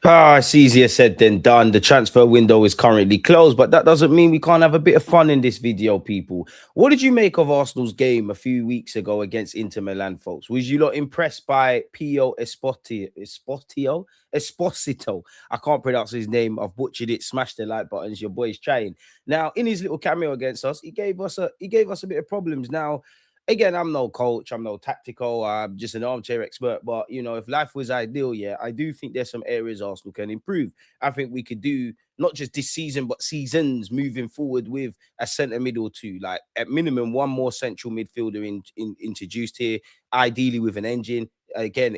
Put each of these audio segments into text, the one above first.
It's easier said than done. The transfer window is currently closed, but that doesn't mean we can't have a bit of fun in this video, people. What did you make of Arsenal's game a few weeks ago against Inter Milan, folks? Was you lot impressed by Pio Esposito? I can't pronounce his name. I've butchered it. Smash the like buttons. Your boy's trying. Now, in his little cameo against us, he gave us a bit of problems. Now, again, I'm no coach, I'm no tactical, I'm just an armchair expert. But if life was ideal, yeah, I do think there's some areas Arsenal can improve. I think we could do not just this season, but seasons moving forward with a centre middle too. Like at minimum, one more central midfielder introduced here, ideally with an engine. Again,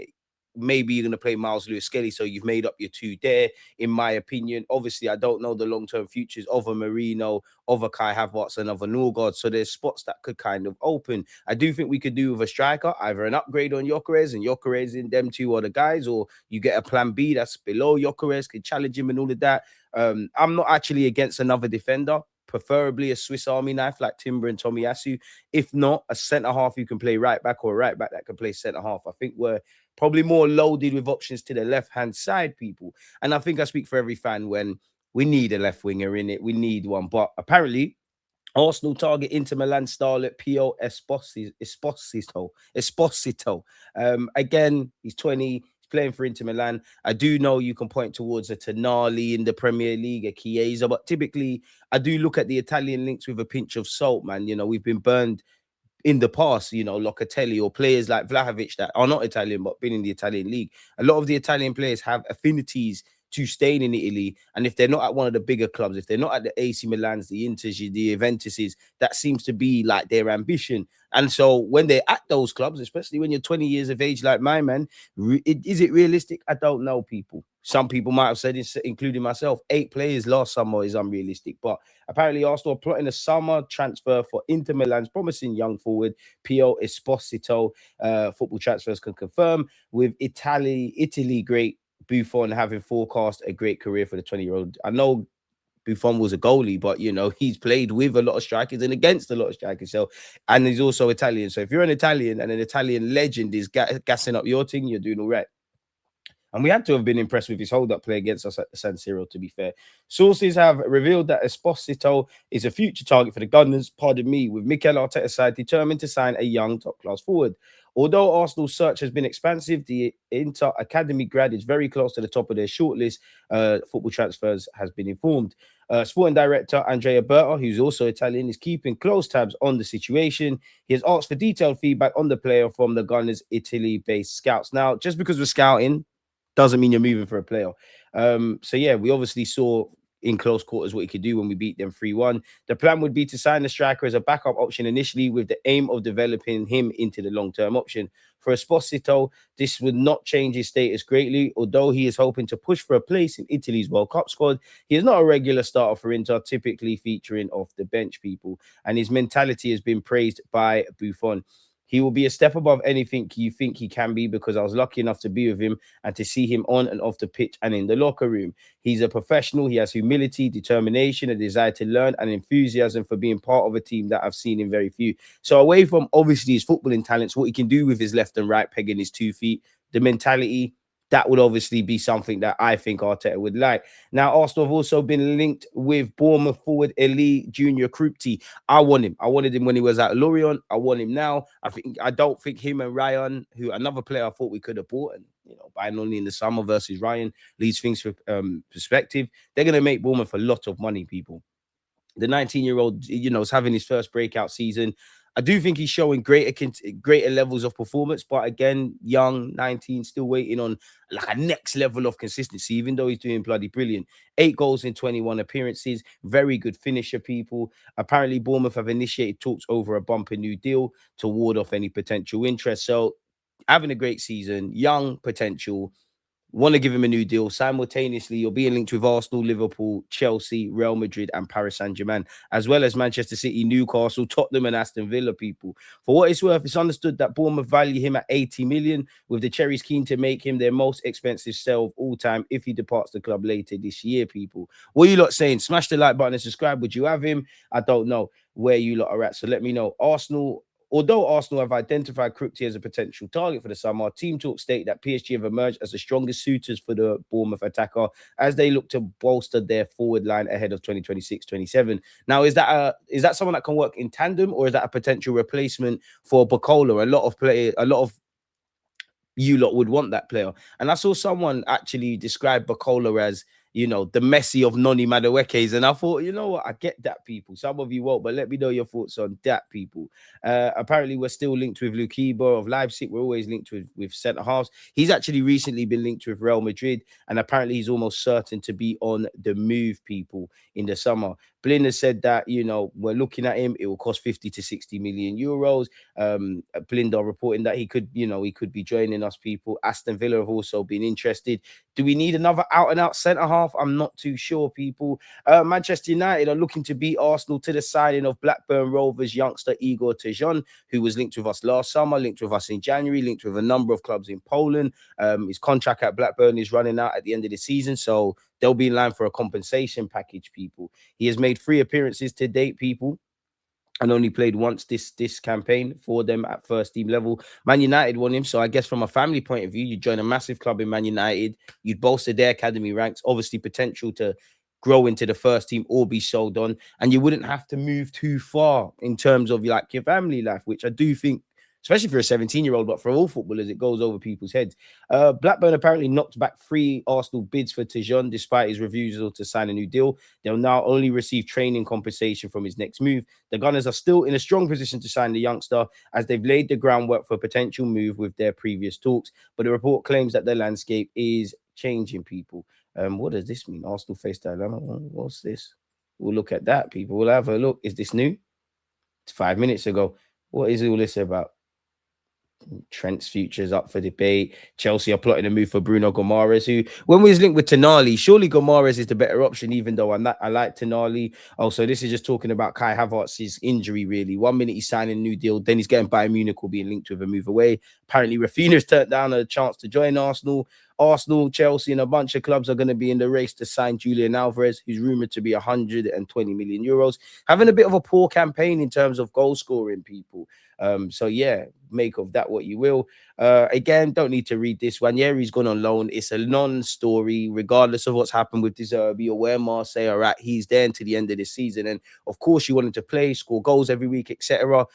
maybe you're going to play Miles Lewis Skelly, so you've made up your two there, in my opinion. Obviously, I don't know the long-term futures of a Marino, of a Kai Havertz, and of a Norgard, so there's spots that could kind of open. I do think we could do with a striker, either an upgrade on Gyökeres, and Gyökeres in them two other guys, or you get a plan B that's below Gyökeres, could challenge him and all of that. I'm not actually against another defender, preferably a Swiss Army knife like Timber and Tomiyasu. If not, a centre-half who can play right-back, or a right-back that can play centre-half. I think we're probably more loaded with options to the left-hand side, people. And I think I speak for every fan when we need a left winger in it. We need one. But apparently, Arsenal target Inter Milan starlet Pio Esposito. Again, he's 20. He's playing for Inter Milan. I do know you can point towards a Tonali in the Premier League, a Chiesa, but typically I do look at the Italian links with a pinch of salt, man. We've been burned in the past, Locatelli or players like Vlahovic that are not Italian but been in the Italian league. A lot of the Italian players have affinities to staying in Italy, and if they're not at one of the bigger clubs, if they're not at the AC Milans, the Inters, the Juventuses, that seems to be like their ambition. And so when they're at those clubs, especially when you're 20 years of age like my man, is it realistic? I don't know, people. Some people might have said, including myself, 8 players last summer is unrealistic. But apparently Arsenal are plotting a summer transfer for Inter Milan's promising young forward, Pio Esposito. Football transfers can confirm, with Italy great Buffon having forecast a great career for the 20-year-old. I know Buffon was a goalie, but he's played with a lot of strikers and against a lot of strikers. So, and he's also Italian. So if you're an Italian and an Italian legend is gassing up your thing, you're doing all right. And we had to have been impressed with his hold-up play against us at the San Siro, to be fair. Sources have revealed that Esposito is a future target for the Gunners, pardon me, with Mikel Arteta's side determined to sign a young top-class forward. Although Arsenal's search has been expansive, the Inter Academy grad is very close to the top of their shortlist. Football transfers has been informed. Sporting director Andrea Berta, who's also Italian, is keeping close tabs on the situation. He has asked for detailed feedback on the player from the Gunners' Italy-based scouts. Now, just because we're scouting doesn't mean you're moving for a player. So yeah, we obviously saw in close quarters what he could do when we beat them 3-1. The plan would be to sign the striker as a backup option initially, with the aim of developing him into the long-term option. For Esposito, this would not change his status greatly, although he is hoping to push for a place in Italy's World Cup squad. He is not a regular starter for Inter, typically featuring off the bench, people, and his mentality has been praised by Buffon. He will be a step above anything you think he can be, because I was lucky enough to be with him and to see him on and off the pitch and in the locker room. He's a professional. He has humility, determination, a desire to learn, and enthusiasm for being part of a team that I've seen in very few. So away from obviously his footballing talents, what he can do with his left and right peg in his 2 feet, the mentality, that would obviously be something that I think Arteta would like. Now, Arsenal have also been linked with Bournemouth forward Eli Junior Kroupi. I want him. I wanted him when he was at Lorient. I want him now. I don't think him and Ryan, who another player I thought we could have bought, and buying only in the summer versus Ryan leads things for perspective. They're going to make Bournemouth a lot of money, people. The 19-year-old, is having his first breakout season. I do think he's showing greater levels of performance, but again, young, 19, still waiting on like a next level of consistency, even though he's doing bloody brilliant. 8 goals in 21 appearances, very good finisher, people. Apparently, Bournemouth have initiated talks over a bumper new deal to ward off any potential interest. So, having a great season, young potential. Want to give him a new deal. Simultaneously, you're being linked with Arsenal, Liverpool, Chelsea, Real Madrid, and Paris Saint-Germain, as well as Manchester City, Newcastle, Tottenham, and Aston Villa, people. For what it's worth, it's understood that Bournemouth value him at 80 million, with the Cherries keen to make him their most expensive sell of all time if he departs the club later this year, people. What are you lot saying? Smash the like button and subscribe. Would you have him? I don't know where you lot are at, so let me know. Arsenal although Arsenal have identified Kroupi as a potential target for the summer, team talks state that PSG have emerged as the strongest suitors for the Bournemouth attacker as they look to bolster their forward line ahead of 2026-27. Now, is that someone that can work in tandem, or is that a potential replacement for Bacola? A lot of you lot would want that player. And I saw someone actually describe Bacola as, the Messi of Noni Maduekes. And I thought, you know what, I get that, people. Some of you won't, but let me know your thoughts on that, people. Apparently, we're still linked with Lukiba of Leipzig. We're always linked with centre halves. He's actually recently been linked with Real Madrid, and apparently he's almost certain to be on the move, people, in the summer. Blin has said that, we're looking at him. It will cost 50 to 60 million euros. Blind are reporting that he could be joining us, people. Aston Villa have also been interested. Do we need another out-and-out centre-half? I'm not too sure, people. Manchester United are looking to beat Arsenal to the signing of Blackburn Rovers youngster Igor Tejon, who was linked with us last summer, linked with us in January, linked with a number of clubs in Poland. His contract at Blackburn is running out at the end of the season, so they'll be in line for a compensation package, people. He has made 3 appearances to date, people, and only played once this campaign for them at first team level. Man United won him, so I guess from a family point of view, you join a massive club in Man United, you'd bolster their academy ranks, obviously potential to grow into the first team or be sold on, and you wouldn't have to move too far in terms of like your family life, which I do think, especially for a 17-year-old, but for all footballers, it goes over people's heads. Blackburn apparently knocked back 3 Arsenal bids for Tejon despite his refusal to sign a new deal. They'll now only receive training compensation from his next move. The Gunners are still in a strong position to sign the youngster, as they've laid the groundwork for a potential move with their previous talks. But the report claims that the landscape is changing, people. What does this mean? Arsenal face dilemma. What's this? We'll look at that, people. We'll have a look. Is this new? It's 5 minutes ago. What is all this about? Trent's future is up for debate. Chelsea are plotting a move for Bruno Gomares, who, when we was linked with Tonali, surely Gomares is the better option, even though I like Tonali. Also, this is just talking about Kai Havertz's injury, really. 1 minute he's signing a new deal, then he's getting Bayern Munich will being linked with a move away. Apparently, Rafinha's turned down a chance to join Arsenal. Arsenal, Chelsea, and a bunch of clubs are going to be in the race to sign Julian Alvarez, who's rumored to be 120 million euros. Having a bit of a poor campaign in terms of goal scoring, people. So yeah, make of that what you will. Again, don't need to read this one. Yeah, he's gone on loan. It's a non-story, regardless of what's happened with De Zerbi or where Marseille are at. He's there until the end of the season, and of course, you want him to play, score goals every week, etc.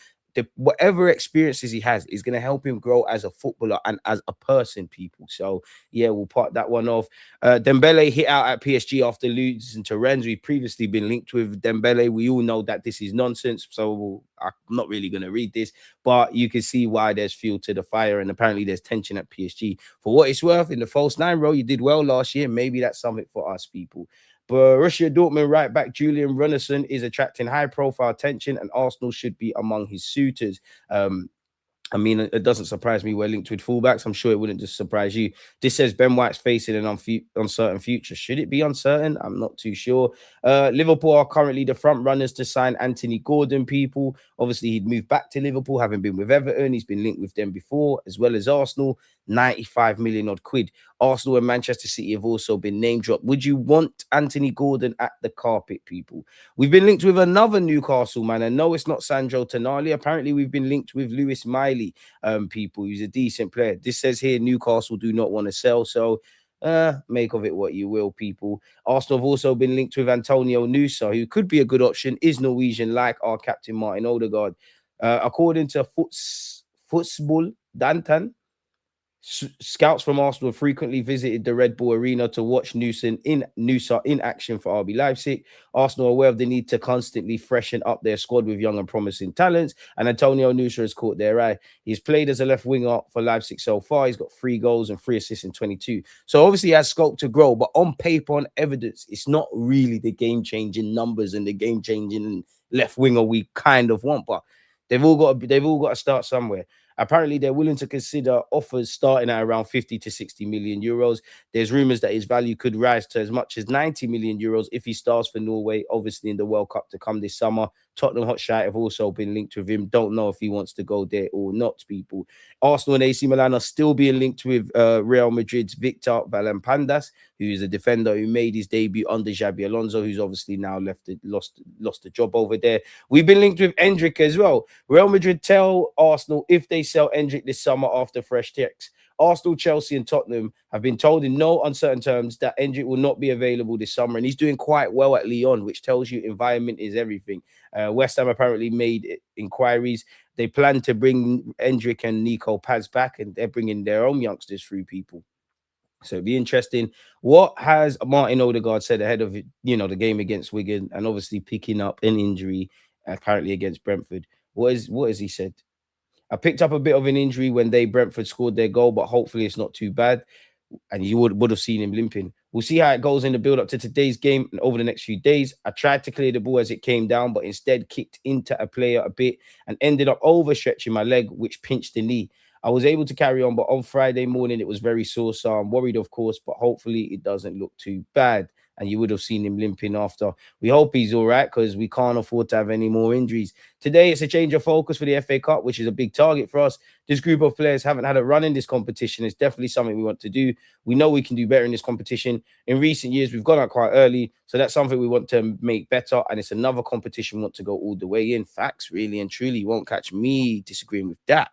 Whatever experiences he has is going to help him grow as a footballer and as a person, people. So yeah, we'll part that one off. Dembele hit out at PSG after losing to Rennes. We've previously been linked with Dembele. We all know that this is nonsense, so I'm not really going to read this, but you can see why there's fuel to the fire, and apparently there's tension at PSG. For what it's worth, in the false 9 role, you did well last year. Maybe that's something for us, people. Borussia Dortmund right back Julian Runarsson is attracting high-profile attention, and Arsenal should be among his suitors. I mean, it doesn't surprise me we're linked with fullbacks. I'm sure it wouldn't just surprise you. This says Ben White's facing an uncertain future. Should it be uncertain? I'm not too sure. Liverpool are currently the front runners to sign Anthony Gordon, people. Obviously, he'd moved back to Liverpool, having been with Everton. He's been linked with them before, as well as Arsenal. 95 million odd quid. Arsenal and Manchester City have also been name dropped. Would you want Anthony Gordon at the carpet, people? We've been linked with another Newcastle man, and no, it's not Sandro Tonali. Apparently, we've been linked with Lewis Miley, people. He's a decent player. This says here Newcastle do not want to sell, so make of it what you will, people. Arsenal have also been linked with Antonio Nusa, who could be a good option, is Norwegian, like our captain Martin Odegaard. According to Football Dantan, scouts from Arsenal have frequently visited the Red Bull Arena to watch Nusa in action for RB Leipzig. Arsenal are aware of the need to constantly freshen up their squad with young and promising talents, and Antonio Nusa has caught their eye. He's played as a left winger for Leipzig so far. He's got 3 goals and 3 assists in 22. So obviously he has scope to grow, but on paper, on evidence, it's not really the game-changing numbers and the game-changing left winger we kind of want. But they've all got to start somewhere. Apparently, they're willing to consider offers starting at around 50 to 60 million euros. There's rumors that his value could rise to as much as 90 million euros if he starts for Norway, obviously in the World Cup to come this summer. Tottenham Hotspur have also been linked with him. Don't know if he wants to go there or not, people. Arsenal and AC Milan are still being linked with Real Madrid's Victor Valampaldas. who is a defender who made his debut under Xabi Alonso, who's obviously now lost the job over there. We've been linked with Endrick as well. Real Madrid tell Arsenal if they sell Endrick this summer after fresh checks. Arsenal, Chelsea, and Tottenham have been told in no uncertain terms that Endrick will not be available this summer, and he's doing quite well at Lyon, which tells you environment is everything. West Ham apparently made inquiries. They plan to bring Endrick and Nico Paz back, and they're bringing their own youngsters through, people. So it'd be interesting. What has Martin Odegaard said ahead of the game against Wigan, and obviously picking up an injury apparently against Brentford? What has he said? I picked up a bit of an injury when Brentford scored their goal, but hopefully it's not too bad. And you would have seen him limping. We'll see how it goes in the build up to today's game and over the next few days. I tried to clear the ball as it came down, but instead kicked into a player a bit and ended up overstretching my leg, which pinched the knee. I was able to carry on, but on Friday morning it was very sore, so I'm worried, of course, but hopefully it doesn't look too bad. And you would have seen him limping after. We hope he's all right, because we can't afford to have any more injuries. Today, it's a change of focus for the FA Cup, which is a big target for us. This group of players haven't had a run in this competition. It's definitely something we want to do. We know we can do better in this competition. In recent years, we've gone out quite early, so that's something we want to make better, and it's another competition we want to go all the way in. Facts, really and truly. You won't catch me disagreeing with that.